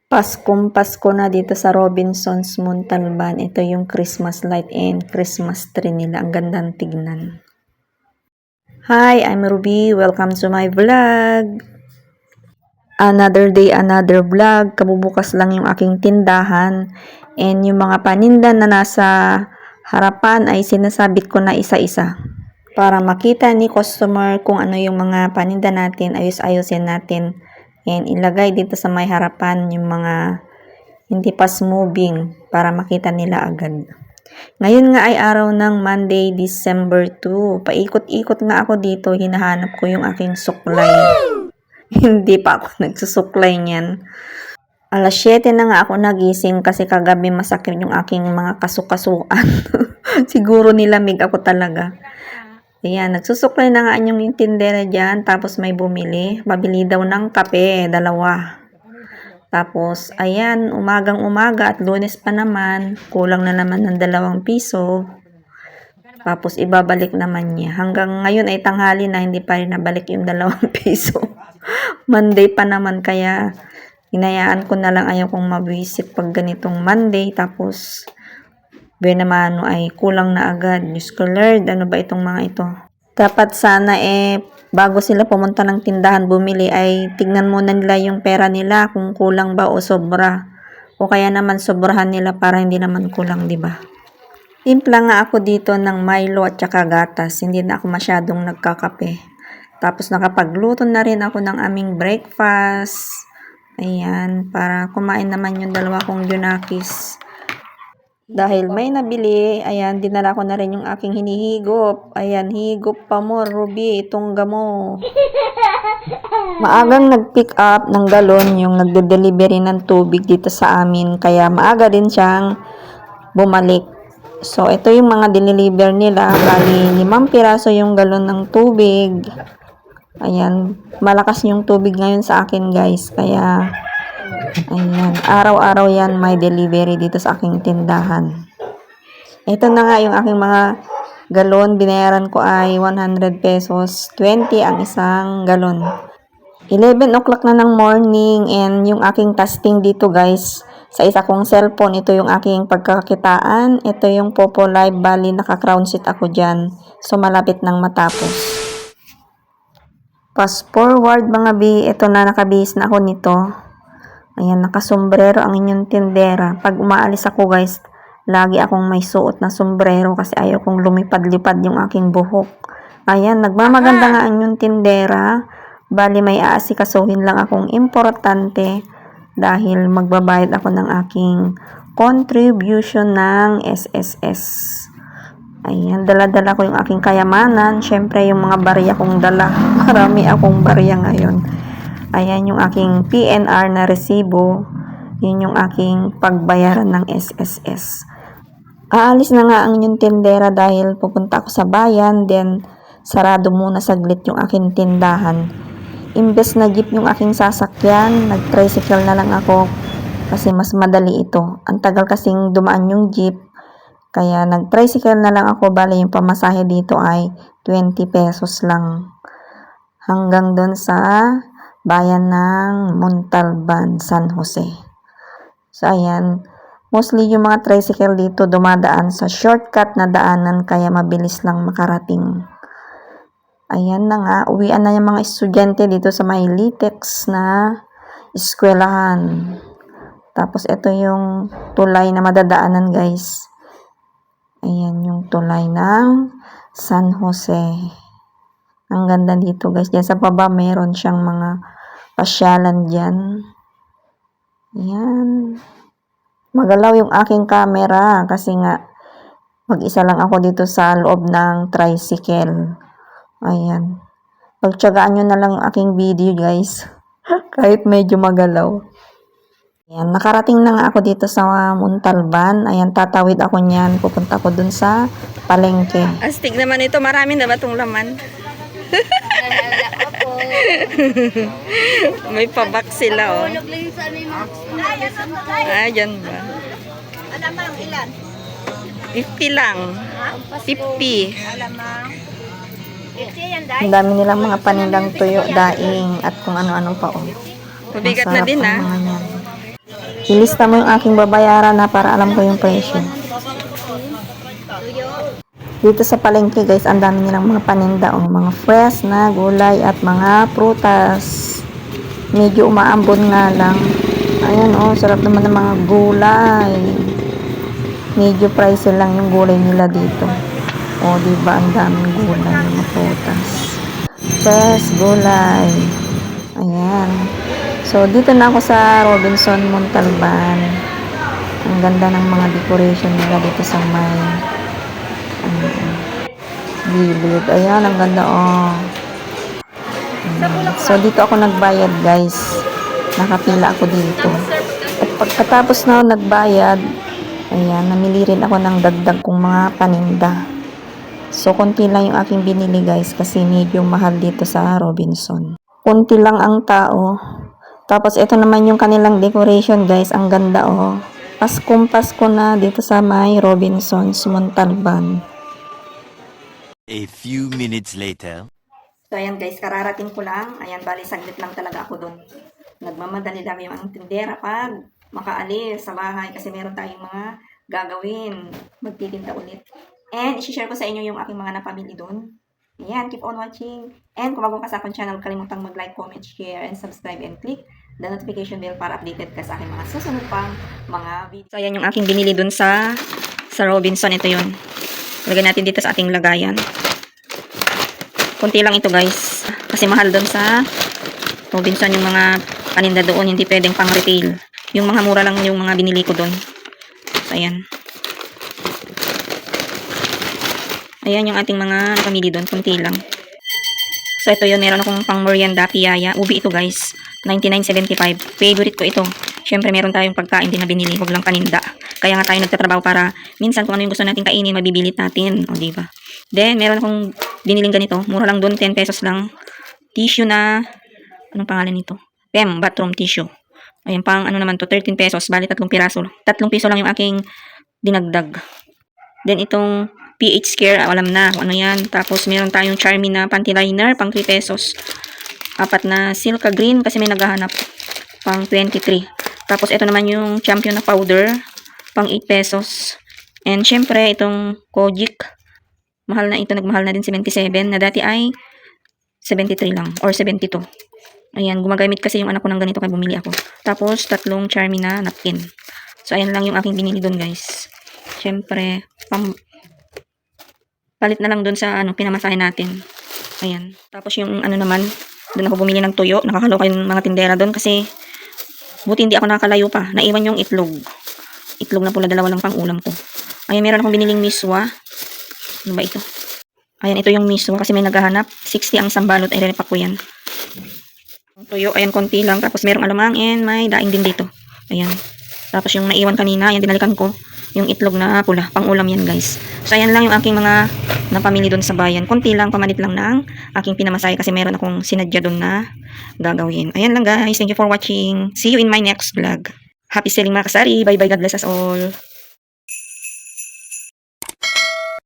Paskong Pasko na dito sa Robinsons Montalban. Ito yung Christmas light and Christmas tree nila. Ang gandang tignan. Hi, I'm Ruby. Welcome to my vlog. Another day, another vlog. Kabubukas lang yung aking tindahan. And yung mga paninda na nasa harapan ay sinasabit ko na isa-isa. Para makita ni customer kung ano yung mga paninda natin, ayos-ayosin natin. And ilagay dito sa may harapan yung mga hindi pa moving para makita nila agad. Ngayon nga ay araw ng Monday, December 2. Paikot-ikot nga ako dito, hinahanap ko yung aking suklay. Hindi pa ako nagsusuklay niyan. Alas 7 na nga ako nagising kasi kagabi masakit yung aking mga kasukasuan. Siguro nilamig ako talaga. Ayan, nagsusuklay na nga yung tindera dyan, tapos may bumili. Pabili daw ng kape, 2. Tapos, ayan, umagang-umaga at Lunes pa naman, kulang na naman ng 2 piso. Tapos, ibabalik naman niya. Hanggang ngayon ay tanghali na, hindi pa rin nabalik yung 2 piso. Monday pa naman, kaya hinayaan ko na lang, ayaw kong mabwisit pag ganitong Monday. Tapos, naman ay kulang na agad. Diyos ko Lord, ano ba itong mga ito? Dapat sana bago sila pumunta ng tindahan bumili ay tignan muna nila yung pera nila kung kulang ba o sobra. O kaya naman sobrahan nila para hindi naman kulang, di ba? Timpla nga ako dito ng Milo at saka gatas. Hindi na ako masyadong nagkakape. Tapos nakapagluto na rin ako ng aming breakfast. Ayan, para kumain naman yung 2 kong Junakis. Dahil may nabili, ayan, dinala ko na rin yung aking hinihigop. Ayan, higop pa mo, Ruby, itungga mo. Maagang nag-pick up ng galon yung nagde-delivery ng tubig dito sa amin. Kaya maaga din siyang bumalik. So, ito yung mga dineliver nila. Bali, 5 piraso yung galon ng tubig. Ayan, malakas yung tubig ngayon sa akin, guys. Kaya ayan, araw-araw yan may delivery dito sa aking tindahan. Ito na nga yung aking mga galon. Binayaran ko ay 100 pesos. 20 ang isang galon. 11 o'clock na ng morning and yung aking testing dito, guys. Sa isa kong cellphone, ito yung aking pagkakakitaan. Ito yung Popo Live. Bali, naka-crown seat ako dyan. So, malapit nang matapos. Fast forward mga bi, ito na, nakabihis na ako nito. Ayan, nakasombrero ang inyong tindera. Pag umaalis ako, guys, lagi akong may suot na sombrero kasi ayaw kong lumipad-lipad yung aking buhok. Ayan, nagmamaganda nga ang inyong tindera. Bali, may aasikasuhin lang akong importante dahil magbabayad ako ng aking contribution ng SSS. Ayan, dala-dala ko yung aking kayamanan. Siyempre, yung mga barya kong dala. Marami akong barya ngayon. Ayan yung aking PNR na resibo. Yun yung aking pagbayaran ng SSS. Aalis na nga ang inyong tindera dahil pupunta ako sa bayan. Then, sarado muna saglit yung aking tindahan. Imbes na jeep yung aking sasakyan, nag-tricycle na lang ako. Kasi mas madali ito. Ang tagal kasing dumaan yung jeep. Kaya nag-tricycle na lang ako. Bali yung pamasahe dito ay 20 pesos lang. Hanggang doon sa bayan ng Montalban, San Jose. So, ayan. Mostly yung mga tricycle dito dumadaan sa shortcut na daanan kaya mabilis lang makarating. Ayan na nga. Uwian na yung mga estudyante dito sa may Litex na eskwelahan. Tapos, ito yung tulay na madadaanan, guys. Ayan yung tulay ng San Jose. Ang ganda dito, guys. Diyan sa baba, meron siyang mga pasyalan dyan. Ayan. Magalaw yung aking camera kasi nga mag-isa lang ako dito sa loob ng tricycle. Ayan. Pagtsagaan nyo na lang yung aking video, guys. Kahit medyo magalaw. Ayan. Nakarating na nga ako dito sa Montalban. Ayan, tatawid ako niyan. Pupunta ko dun sa palengke. Astig naman ito. Marami na ba itong laman? May pabak sila, oh. Ah, dyan ba? Alamang ilan? 50 lang. 50. Alamang. 50 yan, Ang dami nilang mga panindang tuyo, daing, at kung ano-ano pa, oh. Mabigat na din, Masarap ang mga yan. Ilista mo yung aking babayaran na para alam ko yung presyo. Dito sa palengke guys, ang dami nilang mga paninda o mga fresh na gulay at mga prutas. Medyo umaambon nga lang. Ayan sarap naman ng mga gulay. Medyo pricey lang yung gulay nila dito. Diba ang daming gulay, mga prutas. Fresh gulay. Ayan. So, dito na ako sa Robinson Montalban. Ang ganda ng mga decoration nila dito sa may gilid. Ayan, ang ganda So, dito ako nagbayad guys. Nakapila ako dito. At pagkatapos na ako nagbayad, ayan, namili rin ako ng dagdag kong mga paninda. So, konti lang yung aking binili guys kasi medyo mahal dito sa Robinson. Konti lang ang tao. Tapos, ito naman yung kanilang decoration guys. Ang ganda Pasko na dito sa may Robinsons Montalban. A few minutes later. So, ayan guys, kararating ko lang. Ayan, bali, saglit lang talaga ako doon. Nagmamadali lang yung ang tindera pag makaalis sa bahay kasi meron tayong mga gagawin. Magtitinda ulit. And, isi-share ko sa inyo yung aking mga napamili doon. Ayan, keep on watching. And kung bago ka sa aking channel, kalimutang mag-like, comment, share, and subscribe, and click the notification bell para updated ka sa aking mga susunod pang mga video. So, ayan yung aking binili doon sa Robinson. Ito yun. Lagyan natin dito sa ating lagayan. Kunti lang ito guys. Kasi mahal doon sa Robinson yung mga paninda doon. Hindi pwedeng pang retail. Yung mga mura lang yung mga binili ko doon. So, ayan. Ayan yung ating mga napamili doon. Kunti lang. So, ito yun. Meron akong pang merienda, piyaya. Ubi ito guys. 99.75. Favorite ko ito. Siyempre, meron tayong pagkain din na binili. Huwag lang paninda. Kaya nga tayo nagtatrabaho para minsan kung ano yung gusto natin kainin, mabibilit natin. Diba? Then, meron akong biniling ganito. Mura lang doon. 10 pesos lang. Tissue na, anong pangalan nito? PEM, bathroom tissue. Ayan, pang ano naman to, 13 pesos. Bali, 3 piraso. 3 piso lang yung aking dinagdag. Then, itong PH Care, alam na kung ano yan. Tapos, meron tayong Charmy na panty liner, pang 3 pesos. 4 na Silka Green, kasi may naghahanap. Pang 23. Tapos, ito naman yung Champion na powder, pang 8 pesos. And, syempre, itong Kojic. Mahal na ito, nagmahal na din 77, na dati ay 73 lang, or 72. Ayan, gumagamit kasi yung anak ko ng ganito kaya bumili ako. Tapos, 3 Charmy na napkin. So, ayan lang yung aking binili doon, guys. Syempre, palit na lang doon sa pinamasahe natin. Ayan. Tapos, yung naman, doon ako bumili ng tuyo. Nakakaloka yung mga tindera doon kasi buti hindi ako nakakalayo pa. Naiwan yung itlog. Itlog na pula, 2 lang pang ulam ko. Ayan, meron akong biniling miswa. Ano ba ito? Ayan, ito yung miswa kasi may naghahanap. 60 ang sambalot. Ay, repa ko yan. Tuyo, ayan, konti lang. Tapos merong alamang and may daing din dito. Ayan. Tapos yung naiwan kanina, ayan, dinalikan ko. Yung itlog na pula. Pang ulam yan, guys. So, ayan lang yung aking mga napamili doon sa bayan. Konti lang, pamalit lang ng aking pinamasahe kasi meron akong sinadya doon na gagawin. Ayan lang, guys. Thank you for watching. See you in my next vlog. Happy selling mga kasari. Bye-bye. God bless us all.